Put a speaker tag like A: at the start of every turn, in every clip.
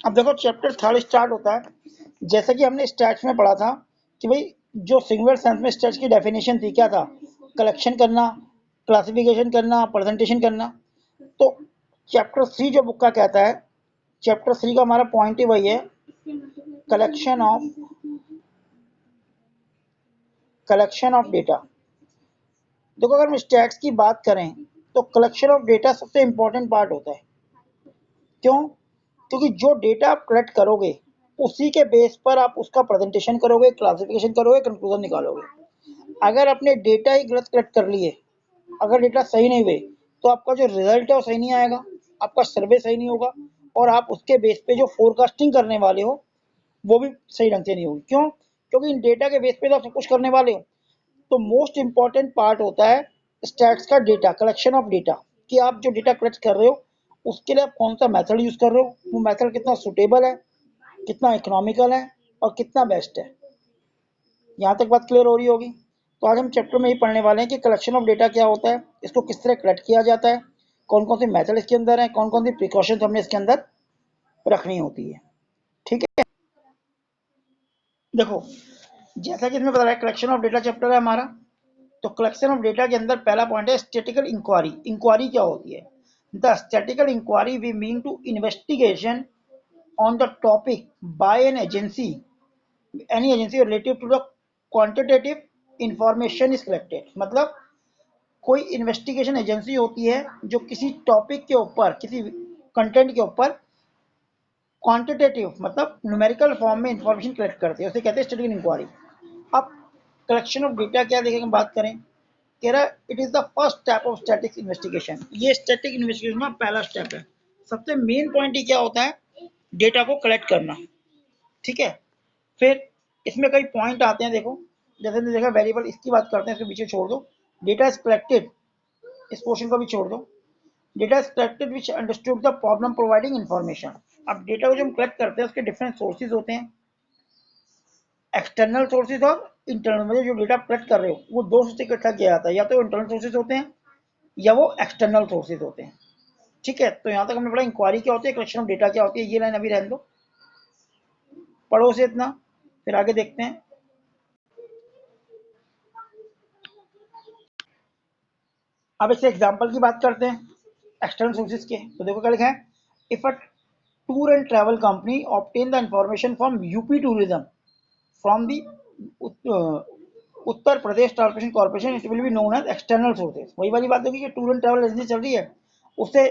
A: अब देखो chapter third start होता है, जैसा कि हमने स्टैट्स में पढ़ा था कि भाई जो सिंगुलर सेंस में स्टैट्स की डेफिनेशन थी क्या था, कलेक्शन करना, क्लासिफिकेशन करना, प्रेजेंटेशन करना। तो चैप्टर थ्री जो बुक का कहता है, चैप्टर थ्री का हमारा पॉइंट ही वही है, कलेक्शन ऑफ डेटा। देखो अगर हम स्टैट्स की बात करें तो कलेक्शन ऑफ डेटा सबसे इंपॉर्टेंट पार्ट होता है। क्यों? क्योंकि जो डेटा आप कलेक्ट करोगे उसी के बेस पर आप उसका प्रेजेंटेशन करोगे, क्लासिफिकेशन करोगे, कंक्लूजन निकालोगे। अगर आपने डेटा ही गलत कलेक्ट कर लिए, अगर डेटा सही नहीं हुए, तो आपका जो रिजल्ट है वो सही नहीं आएगा, आपका सर्वे सही नहीं होगा, और आप उसके बेस पे जो फोरकास्टिंग करने वाले हो वो भी सही ढंग से नहीं होगी। क्यों? क्योंकि इन डेटा के बेस पे तो आप सब कुछ करने वाले हो। तो मोस्ट इंपॉर्टेंट पार्ट होता है स्टैट्स का डेटा, कलेक्शन ऑफ डेटा, कि आप जो डेटा कलेक्ट कर रहे हो उसके लिए आप कौन सा मेथड यूज कर रहे हो, वो मेथड कितना सुटेबल है, कितना इकोनॉमिकल है, और कितना बेस्ट है। यहाँ तक बात क्लियर हो रही होगी। तो आज हम चैप्टर में ही पढ़ने वाले हैं कि कलेक्शन ऑफ डेटा क्या होता है, इसको किस तरह कलेक्ट किया जाता है, कौन कौन सी मेथड इसके अंदर है, कौन कौन सी प्रिकॉशंस हमने इसके अंदर रखनी होती है। ठीक है, देखो जैसा कि इसमें बता रहा है कलेक्शन ऑफ डेटा चैप्टर है हमारा। तो कलेक्शन ऑफ डेटा के अंदर पहला पॉइंट है स्टैटिकल इंक्वायरी। इंक्वायरी क्या होती है? The statical inquiry we mean to investigation on the topic by an agency, any agency relative to the quantitative information is collected. मतलब कोई इन्वेस्टिगेशन एजेंसी होती है जो किसी टॉपिक के ऊपर, किसी कंटेंट के ऊपर क्वांटिटेटिव मतलब न्यूमेरिकल फॉर्म में इंफॉर्मेशन कलेक्ट करते हैं, उसे कहते हैं स्टैटिकल इंक्वायरी। अब कलेक्शन ऑफ डेटा क्या देखेंगे, बात करें, कह रहा है it is the first step of static investigation. ये स्टैटिक इन्वेस्टिगेशन का पहला स्टेप है। सबसे मेन पॉइंट ही क्या होता है, डेटा को कलेक्ट करना। ठीक है, फिर इसमें कई पॉइंट आते हैं, देखो जैसे हमने देखा वेरिएबल, इसकी बात करते हैं, इसके पीछे छोड़ दो। डेटा इज कलेक्टेड, इस पोर्शन को भी छोड़ दो। Data is collected which understood the problem providing information. अब डेटा को जो हम कलेक्ट करते हैं उसके डिफरेंट सोर्सेज होते हैं, एक्सटर्नल सोर्सेज और इंटरनल। मतलब जो डेटा कलेक्ट कर रहे हो वो दो सोर्स से इकट्ठा किया जाता है, या तो इंटरनल सोर्सेज होते हैं या वो एक्सटर्नल सोर्सेज होते हैं। ठीक है, तो यहाँ तक हमने पढ़ा इंक्वायरी क्या होती है, कलेक्शन ऑफ डेटा क्या होती है। ये लाइन अभी रहने दो, पढ़ो से इतना, फिर आगे देखते हैं। अब इससे एग्जांपल की बात करते हैं एक्सटर्नल सोर्सेज के। तो देखो क्या लिखा है, if a tour and travel company obtain the information from UP tourism from the Uttar Pradesh transportation corporation, it will be known as external sources. वही वाली बात होगी कि टूर एंड ट्रैवल एजेंसी चल रही है, उससे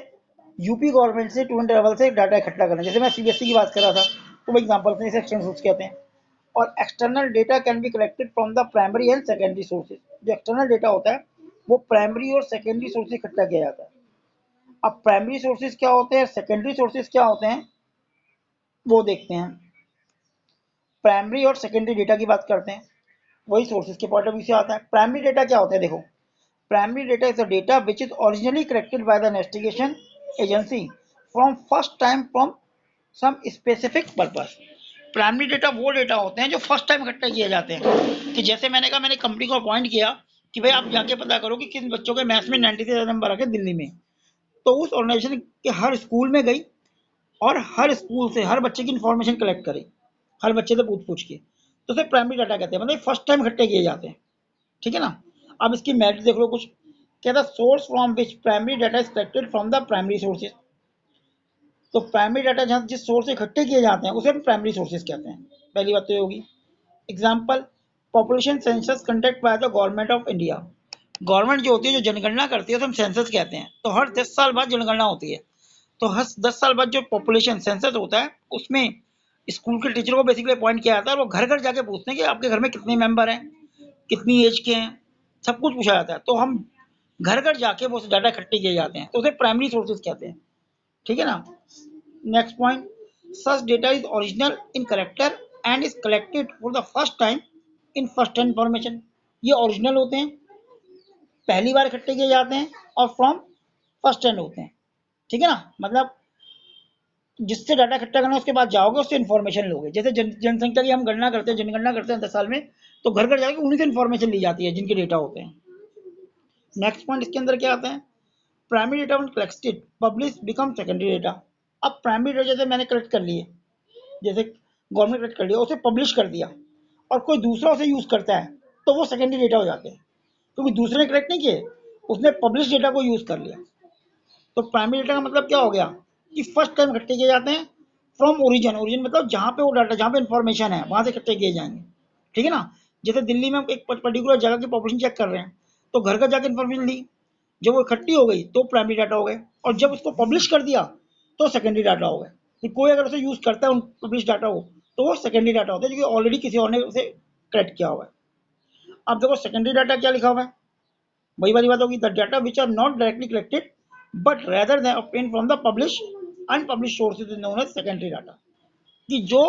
A: यूपी गवर्नमेंट से टूर एंड ट्रैवल से डाटा इकट्ठा करना। जैसे मैं सीबीएसई की बात कर रहा था, तो वो एग्जाम्पल से एक्सटर्नल सोर्स कहते हैं। और external data can be collected from the primary and secondary sources. जो एक्सटर्नल डेटा होता है वो प्राइमरी और सेकेंडरी सोर्स से इकट्ठा किया जाता है। अब प्राइमरी सोर्सेज क्या होते हैं, सेकेंडरी सोर्सेज क्या होते हैं, वो देखते हैं। प्राइमरी और सेकेंडरी डेटा की बात करते हैं, वही सोर्सेज के पॉइंट ऑफ व्यू से आता है। प्राइमरी डेटा क्या होता है, देखो primary data is the data which is originally collected by the investigation agency from first time from some specific purpose. Primary data वो डेटा होते हैं जो फर्स्ट टाइम इकट्ठा किए जाते हैं। कि जैसे मैंने कहा, मैंने कंपनी को अपॉइंट किया कि भाई आप जाके पता करो कि किन बच्चों के मैथ्स में 90 से ज्यादा नंबर आ गए दिल्ली में। तो उस ऑर्गेनाइजेशन के हर स्कूल में गई और हर स्कूल से हर बच्चे की इन्फॉर्मेशन कलेक्ट करी, हर बच्चे से पूछ पूछ के। तो उसे प्राइमरी डाटा कहते हैं, मतलब फर्स्ट टाइम इकट्ठे किए जाते हैं। ठीक है ना। अब इसकी मेरिट देख लो कुछ, कहता है source from which primary data is collected from the primary sources. तो प्राइमरी डाटा जहाँ जिस सोर्स से इकट्ठे किए जाते हैं उसे हम प्राइमरी सोर्सेज कहते हैं। पहली बात तो ये होगी। Example, population census conduct by the government of India. Government जो होती है, जो जनगणना करती है, उसे हम सेंसस कहते हैं। तो हर 10 साल बाद जनगणना होती है। तो हर 10 साल बाद जो पॉपुलेशन सेंसस होता है उसमें स्कूल के टीचर को बेसिकली अपॉइंट किया जाता है, और वो घर घर जाके पूछते हैं कि आपके घर में कितने मेंबर हैं, कितनी एज के हैं, सब कुछ पूछा जाता है। तो हम घर घर जाके वो डाटा इकट्ठे किए जाते हैं, तो उसे प्राइमरी सोर्सेज कहते हैं। ठीक है ना। Next point, such data is original in character and is collected for the first time in first hand information. ये ओरिजिनल होते हैं, पहली बार इकट्ठे किए जाते हैं, और फ्रॉम फर्स्ट हैंड होते हैं। ठीक है ना। मतलब जिससे डाटा इकट्ठा करना उसके बाद जाओगे, उससे इन्फॉर्मेशन लोगे। जैसे जनसंख्या की हम गणना करते हैं, जनगणना करते हैं 10 साल में, तो घर घर जाके उन्हीं से इन्फॉर्मेशन ली जाती है जिनके डेटा होते हैं। नेक्स्ट पॉइंट इसके अंदर क्या आता है, primary data one collected publish become secondary data. अब प्राइमरी डेटा जैसे मैंने कलेक्ट कर लिए, जैसे गवर्नमेंट कलेक्ट कर लिया, उसे पब्लिश कर दिया और कोई दूसरा उसे यूज करता है तो वो सेकेंडरी डेटा हो जाते हैं, क्योंकि दूसरे ने कलेक्ट नहीं किए, उसने पब्लिश डेटा को यूज कर लिया। तो प्राइमरी डेटा का मतलब क्या हो गया कि फर्स्ट टाइम इकट्ठे किए जाते हैं फ्रॉम ओरिजिन। ओरिजिन मतलब जहाँ पे वो डाटा, जहाँ पे इन्फॉर्मेशन है वहां से इकट्ठे किए जाएंगे, ठीक है ना। जैसे दिल्ली में हम एक पर्टिकुलर जगह की पॉपुलेशन चेक कर रहे हैं, तो घर का जाकर इन्फॉर्मेशन ली, जब वो इकट्ठी हो गई तो प्राइमरी डाटा हो गए, और जब उसको पब्लिश कर दिया तो सेकेंडरी डाटा हो गए। कि कोई अगर उसे यूज करता है उन पब्लिश डाटा को, तो वो सेकेंडरी डाटा होता है, जो कि ऑलरेडी किसी और ने उसे कलेक्ट किया हुआ है। अब देखो सेकेंडरी डाटा क्या लिखा हुआ है, वही वाली बात होगी, the data which are not directly collected but rather than obtain from the publish unpublish sources is known as secondary data. कि जो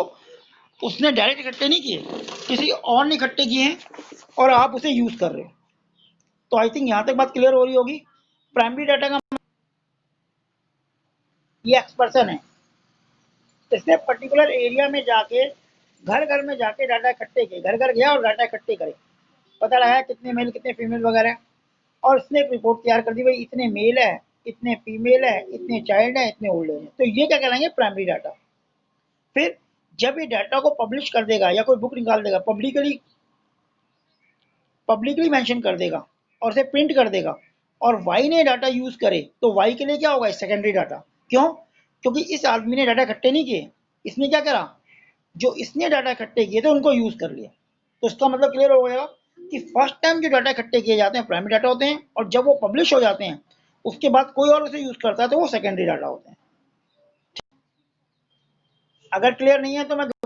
A: उसने डायरेक्ट इकट्ठे नहीं किए, किसी और ने इकट्ठे किए हैं और आप उसे यूज कर रहे हो। तो आई थिंक यहां तक बात क्लियर हो रही होगी। प्राइमरी डाटा का ये एक्सपर्सन है, इसने पर्टिकुलर एरिया में जाके घर घर में जाके डाटा इकट्ठे किए, घर घर गया और डाटा इकट्ठे करे, पता लगाया कितने मेल कितने फीमेल वगैरह, और इसने एक रिपोर्ट तैयार कर दी, भाई इतने मेल है, इतने फीमेल है, इतने चाइल्ड है, इतने ओल्ड है। तो ये क्या कहलाएंगे, प्राइमरी डाटा। फिर जब ये डाटा को पब्लिश कर देगा या कोई बुक निकाल देगा, पब्लिकली मेंशन कर देगा और उसे प्रिंट कर देगा, और वाई ने डाटा यूज करे, तो वाई के लिए क्या होगा, सेकेंडरी डाटा। क्यों? क्योंकि इस आदमी ने डाटा इकट्ठे नहीं किए, इसने क्या करा, जो इसने डाटा इकट्ठे किए थे उनको यूज कर लिया। तो इसका मतलब क्लियर हो गया कि फर्स्ट टाइम जो डाटा इकट्ठे किए जाते हैं प्राइमरी डाटा होते हैं, और जब वो पब्लिश हो जाते हैं उसके बाद कोई और उसे यूज करता है तो वो सेकेंडरी डाटा होते हैं। अगर क्लियर नहीं है तो मैं